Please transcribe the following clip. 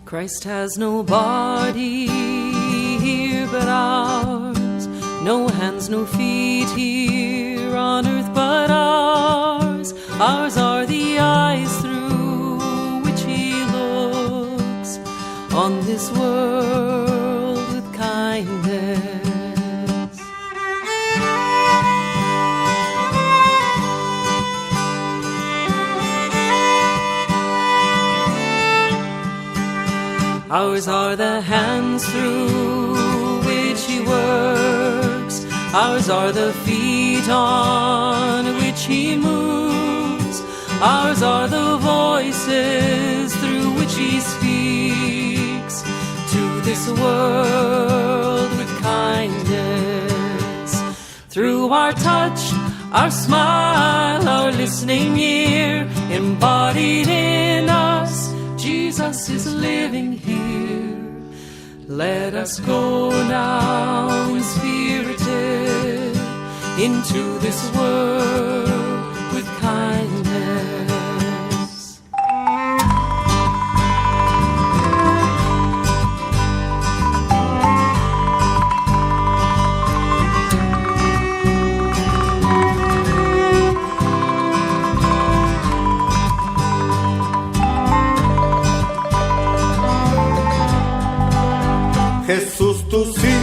Christ has no body here but ours, no hands, no feet here on earth but ours. Ours are the eyes through which he looks on this world with kindness. Ours are the hands through which he works. Ours are the feet on which he moves. Ours are the voices through which he speaks to this world with kindness. Through our touch, our smile, our listening ear, embodied in us, Jesus is living here. Let us go now inspirited into this world with kindness. Jesús, tú sí